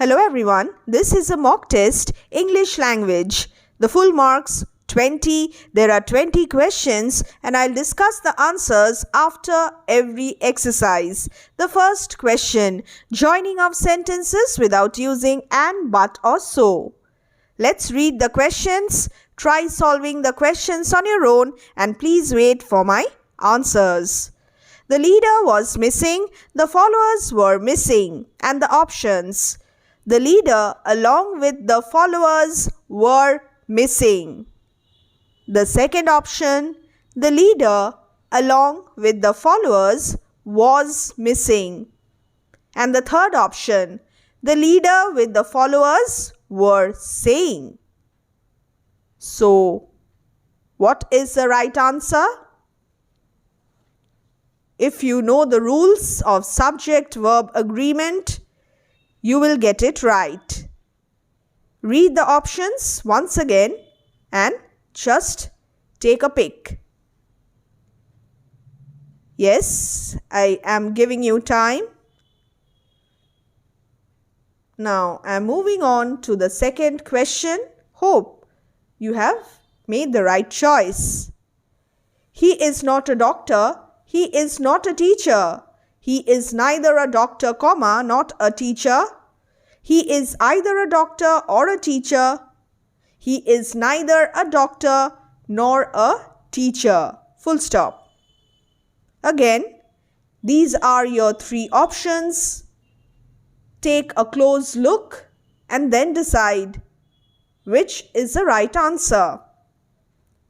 Hello everyone, this is a mock test, English language. The full marks 20. There are 20 questions and I'll discuss the answers after every exercise. The first question, joining of sentences without using and, but or so. Let's read the questions. Try solving the questions on your own and please wait for my answers. The leader was missing, the followers were missing, and the options. The leader along with the followers were missing. The second option, the leader along with the followers was missing. And the third option, the leader with the followers were saying. So, what is the right answer? If you know the rules of subject-verb agreement, you will get it right. Read the options once again and just take a pick. Yes, I am giving you time. Now I am moving on to the second question. Hope you have made the right choice. He is not a doctor. He is not a teacher. He is neither a doctor, not a teacher. He is either a doctor or a teacher. He is neither a doctor nor a teacher. Full stop. Again, these are your three options. Take a close look and then decide which is the right answer.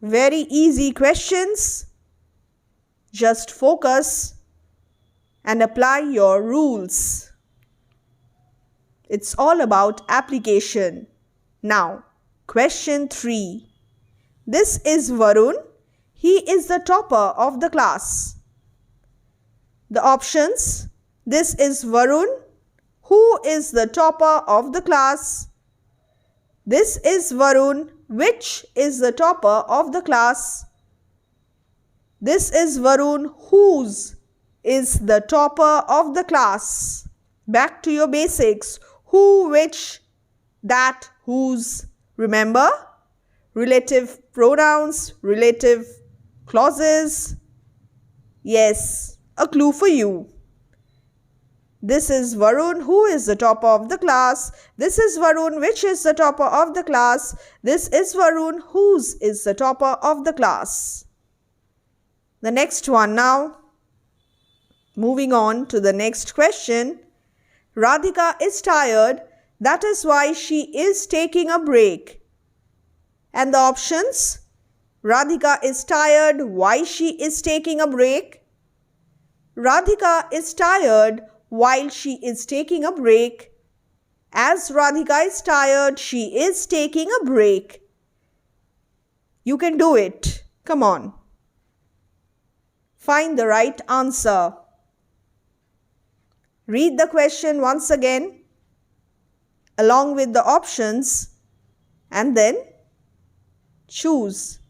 Very easy questions. Just focus and apply your rules. It's all about application. Now, question 3. This is Varun. He is the topper of the class. The options. This is Varun. Who is the topper of the class? This is Varun. Which is the topper of the class? This is Varun. Whose is the topper of the class? Back to your basics. Who, which, that, whose. Remember, relative pronouns, relative clauses. Yes, a clue for you. This is Varun, who is the topper of the class. This is Varun, which is the topper of the class. This is Varun, whose is the topper of the class. The next one now. Moving on to the next question. Radhika is tired. That is why she is taking a break. And the options. Radhika is tired. Why she is taking a break? Radhika is tired while she is taking a break. As Radhika is tired, she is taking a break. You can do it. Come on. Find the right answer. Read the question once again along with the options and then choose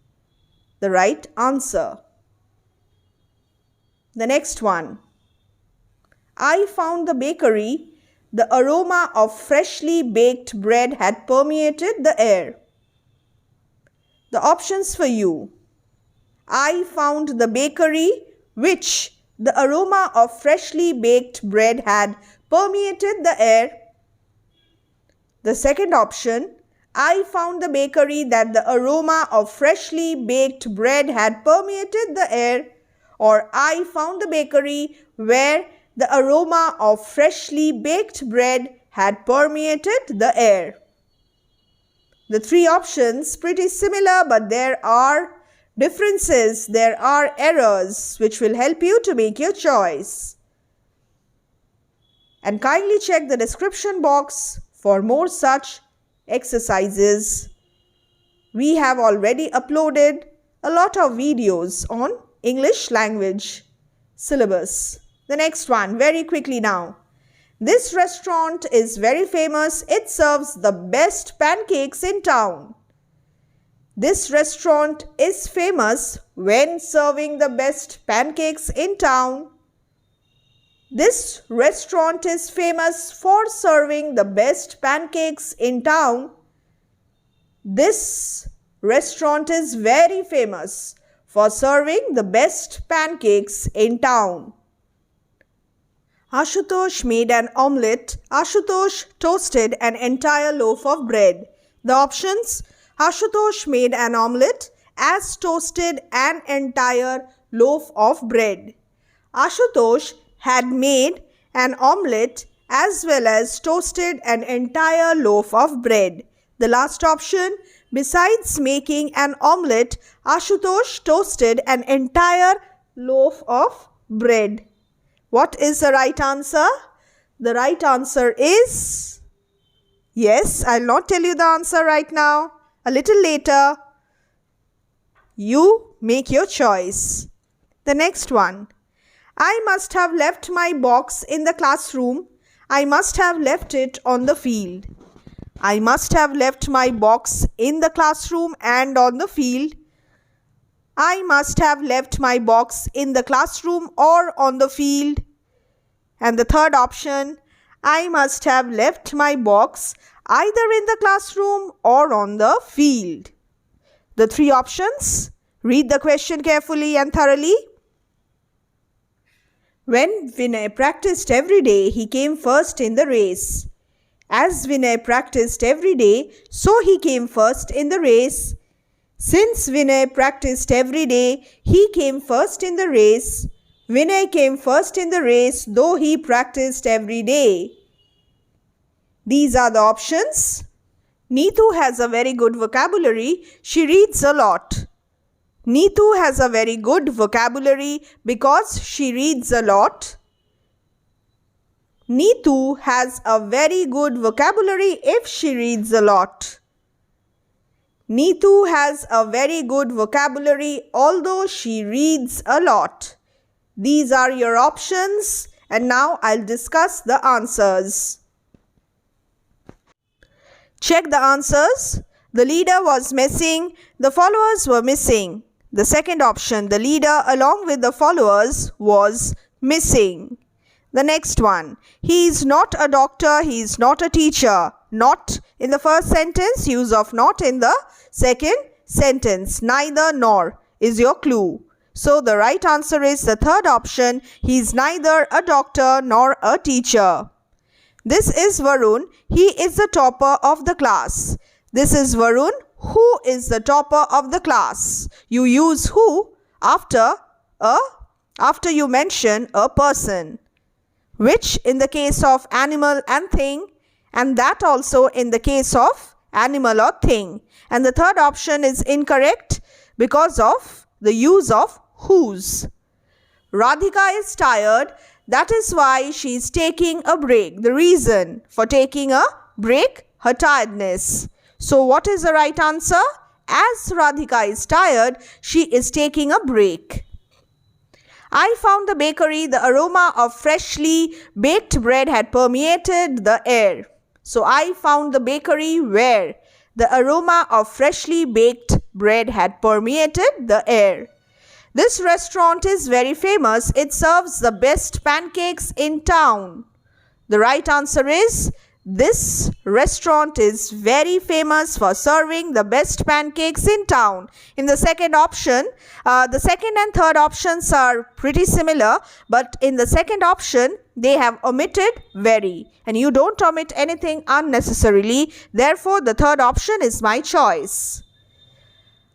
the right answer. The next one. I found the bakery. The aroma of freshly baked bread had permeated the air. The options for you. I found the bakery which the aroma of freshly baked bread had permeated the air. The second option. I found the bakery that the aroma of freshly baked bread had permeated the air. Or I found the bakery where the aroma of freshly baked bread had permeated the air. The three options pretty similar, but there are differences, there are errors which will help you to make your choice. And kindly check the description box for more such exercises. We have already uploaded a lot of videos on English language syllabus. The next one, very quickly now. This restaurant is very famous. It serves the best pancakes in town. This restaurant is famous when serving the best pancakes in town. This restaurant is famous for serving the best pancakes in town. This restaurant is very famous for serving the best pancakes in town. Ashutosh made an omelette. Ashutosh toasted an entire loaf of bread. The options: Ashutosh made an omelette as toasted an entire loaf of bread. Ashutosh had made an omelette as well as toasted an entire loaf of bread. The last option: besides making an omelette, Ashutosh toasted an entire loaf of bread. What is the right answer? The right answer is... Yes, I'll not tell you the answer right now. A little later. You make your choice. The next one. I must have left my box in the classroom. I must have left it on the field. I must have left my box in the classroom and on the field. I must have left my box in the classroom or on the field. And the third option, I must have left my box either in the classroom or on the field. The three options. Read the question carefully and thoroughly. When Vinay practiced every day, he came first in the race. As Vinay practiced every day, so he came first in the race. Since Vinay practiced every day, he came first in the race. Vinay came first in the race, though he practiced every day. These are the options. Neetu has a very good vocabulary. She reads a lot. Neetu has a very good vocabulary because she reads a lot. Neetu has a very good vocabulary if she reads a lot. Neetu has a very good vocabulary although she reads a lot. These are your options, and now I'll discuss the answers. Check the answers. The leader was missing. The followers were missing. The second option, the leader along with the followers was missing. The next one, he is not a doctor, he is not a teacher. Not in the first sentence, use of not in the second sentence. Neither nor is your clue. So the right answer is the third option, he is neither a doctor nor a teacher. This is Varun, he is the topper of the class. This is Varun, who is the topper of the class. You use who after you mention a person, which in the case of animal and thing, and that also in the case of animal or thing. And the third option is incorrect because of the use of whose. Radhika is tired, that is why she is taking a break. The reason for taking a break, her tiredness. So what is the right answer? As Radhika is tired, she is taking a break. I found the bakery. The aroma of freshly baked bread had permeated the air. So I found the bakery where the aroma of freshly baked bread had permeated the air. This restaurant is very famous. It serves the best pancakes in town. The right answer is this restaurant is very famous for serving the best pancakes in town. In the second option, the second and third options are pretty similar, but in the second option, they have omitted very. And you don't omit anything unnecessarily. Therefore, the third option is my choice.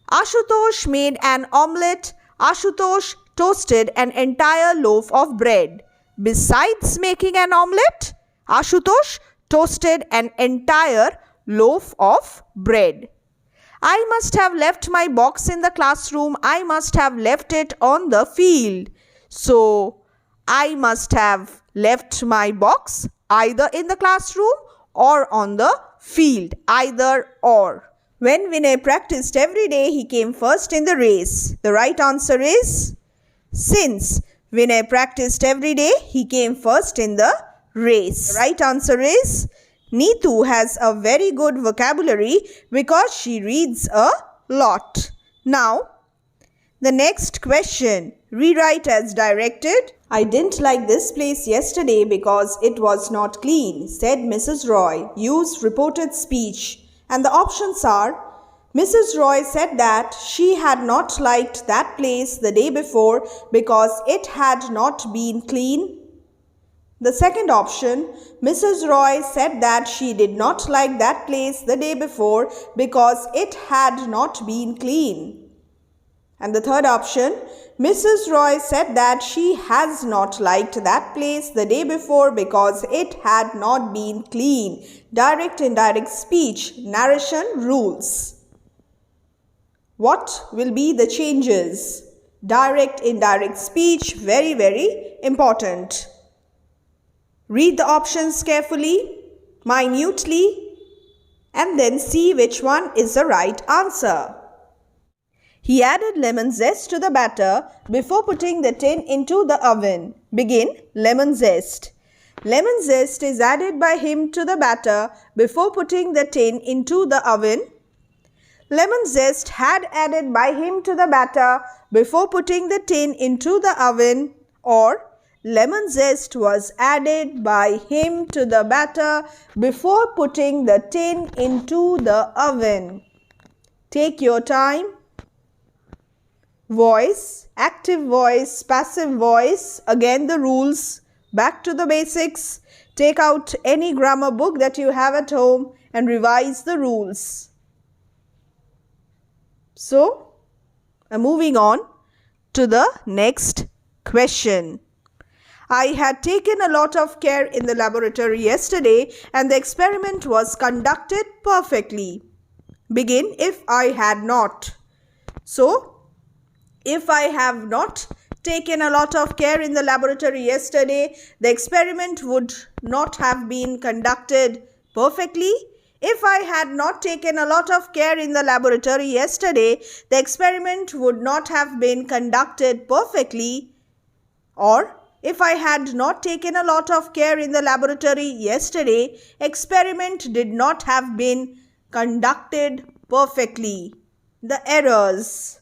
Ashutosh made an omelette. Ashutosh toasted an entire loaf of bread. Besides making an omelette, Ashutosh toasted an entire loaf of bread. I must have left my box in the classroom. I must have left it on the field. So, I must have left my box either in the classroom or on the field. Either or. When Vinay practiced every day, he came first in the race. The right answer is since Vinay practiced every day, he came first in the race. The right answer is Neetu has a very good vocabulary because she reads a lot. Now, The next question. Rewrite as directed. I didn't like this place yesterday because it was not clean, said Mrs. Roy. Use reported speech. And the options are: Mrs. Roy said that she had not liked that place the day before because it had not been clean. The second option, Mrs. Roy said that she did not like that place the day before because it had not been clean. And the third option, Mrs. Roy said that she has not liked that place the day before because it had not been clean. Direct, indirect speech, narration, rules. What will be the changes? Direct, indirect speech, very, very important. Read the options carefully, minutely, and then see which one is the right answer. He added lemon zest to the batter before putting the tin into the oven. Begin. Lemon zest. Lemon zest is added by him to the batter before putting the tin into the oven. Lemon zest had added by him to the batter before putting the tin into the oven, or lemon zest was added by him to the batter before putting the tin into the oven. Take your time. Voice, active voice, passive voice. Again the rules. Back to the basics. Take out any grammar book that you have at home and revise the rules. So, moving on to the next question. I had taken a lot of care in the laboratory yesterday and the experiment was conducted perfectly. Begin. If I had not. So, if I have not taken a lot of care in the laboratory yesterday, the experiment would not have been conducted perfectly. If I had not taken a lot of care in the laboratory yesterday, the experiment would not have been conducted perfectly. Or, if I had not taken a lot of care in the laboratory yesterday, experiment did not have been conducted perfectly. The errors.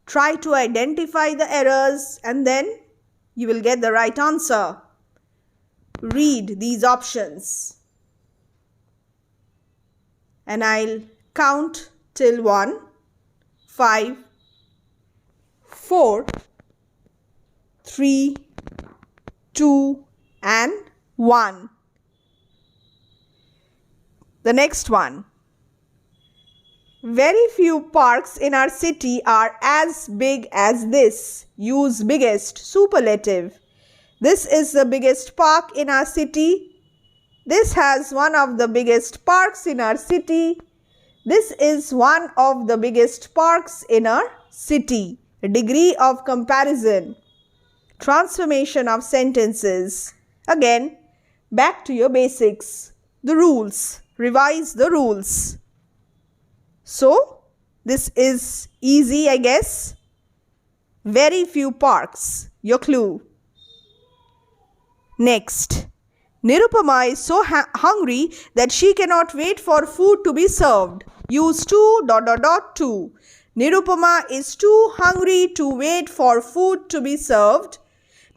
Try to identify the errors and then you will get the right answer. Read these options. And I'll count till 1, 5, 4, 3, 2 and 1. The next one. Very few parks in our city are as big as this. Use biggest, superlative. This is the biggest park in our city. This has one of the biggest parks in our city. This is one of the biggest parks in our city. Degree of comparison. Transformation of sentences. Again, back to your basics. The rules. Revise the rules. So, this is easy, I guess. Very few parks. Your clue. Next. Nirupama is so hungry that she cannot wait for food to be served. Use to ... to. Nirupama is too hungry to wait for food to be served.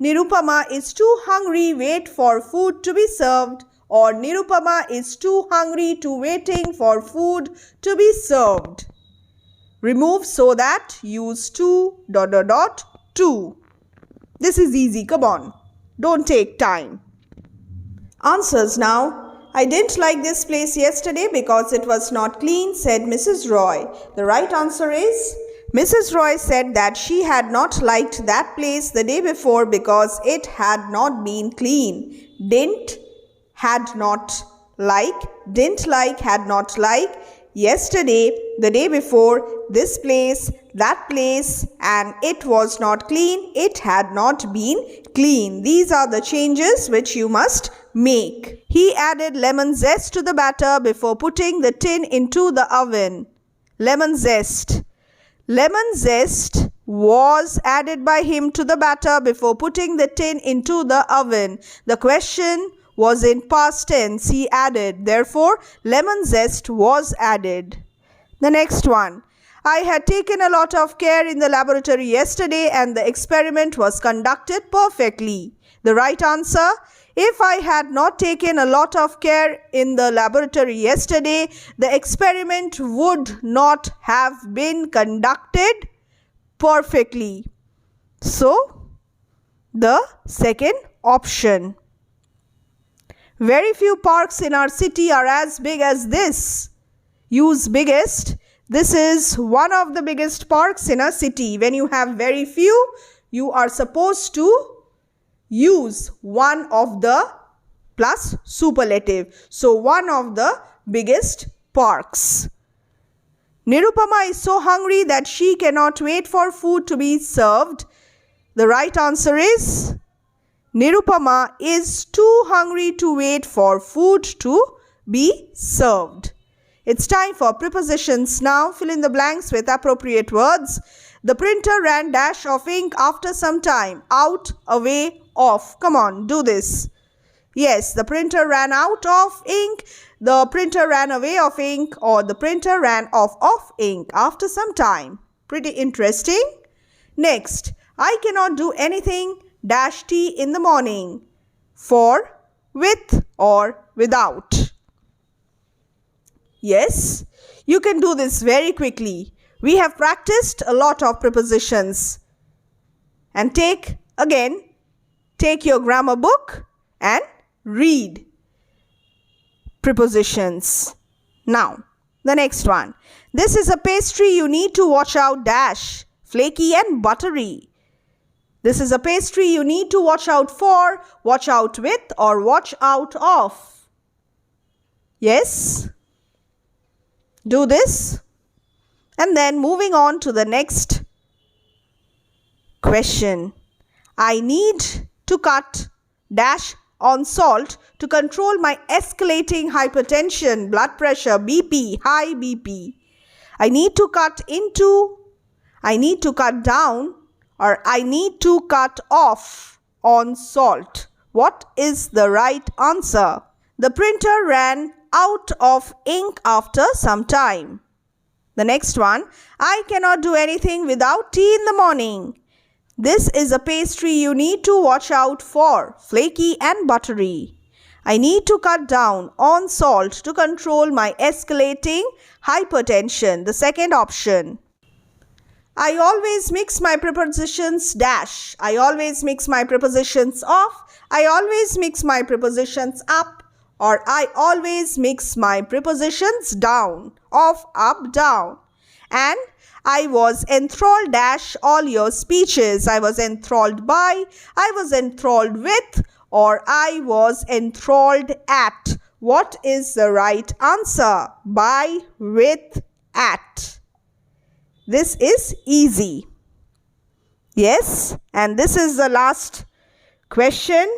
Nirupama is too hungry wait for food to be served. Or Nirupama is too hungry to waiting for food to be served. Remove so that. Use to ... to. This is easy. Come on. Don't take time. Answers now. I didn't like this place yesterday because it was not clean, said Mrs. Roy. The right answer is Mrs. Roy said that she had not liked that place the day before because it had not been clean. Didn't, had not, like, didn't like, had not like, yesterday, the day before, this place, that place, and it was not clean, it had not been clean. These are the changes which you must make. He added lemon zest to the batter before putting the tin into the oven. Lemon zest. Lemon zest was added by him to the batter before putting the tin into the oven. The question was in past tense. He added. Therefore, lemon zest was added. The next one. I had taken a lot of care in the laboratory yesterday and the experiment was conducted perfectly. The right answer: if I had not taken a lot of care in the laboratory yesterday, the experiment would not have been conducted perfectly. So, the second option. Very few parks in our city are as big as this. Use biggest. This is one of the biggest parks in a city. When you have very few, you are supposed to use one of the plus superlative. So, one of the biggest parks. Nirupama is so hungry that she cannot wait for food to be served. The right answer is Nirupama is too hungry to wait for food to be served. It's time for prepositions now. Fill in the blanks with appropriate words. The printer ran dash of ink after some time. Out, away, off. Come on, do this. Yes, the printer ran out of ink, the printer ran away of ink, or the printer ran off of ink after some time. Pretty interesting. Next, I cannot do anything dash tea in the morning. For, with, or without. Yes, you can do this very quickly. We have practiced a lot of prepositions. And take your grammar book and read prepositions. Now, the next one. This is a pastry you need to watch out dash. Flaky and buttery. This is a pastry you need to watch out for, watch out with, or watch out of. Yes? Do this. And then moving on to the next question. I need to cut dash on salt to control my escalating hypertension, blood pressure, BP, high BP. I need to cut into, I need to cut down, or I need to cut off on salt. What is the right answer? The printer ran out of ink after some time. The next one. I cannot do anything without tea in the morning. This is a pastry you need to watch out for. Flaky and buttery. I need to cut down on salt to control my escalating hypertension. The second option. I always mix my prepositions dash. I always mix my prepositions off. I always mix my prepositions up. Or I always mix my prepositions down. Off, up, down. And I was enthralled dash all your speeches. I was enthralled by. I was enthralled with. Or I was enthralled at. What is the right answer? By, with, at. This is easy. Yes, and this is the last question.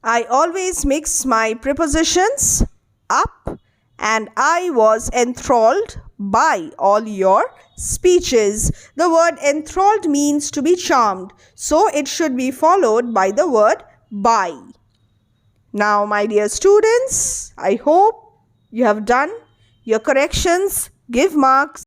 I always mix my prepositions up and I was enthralled by all your speeches. The word enthralled means to be charmed, so it should be followed by the word by. Now, my dear students, I hope you have done your corrections. Give marks.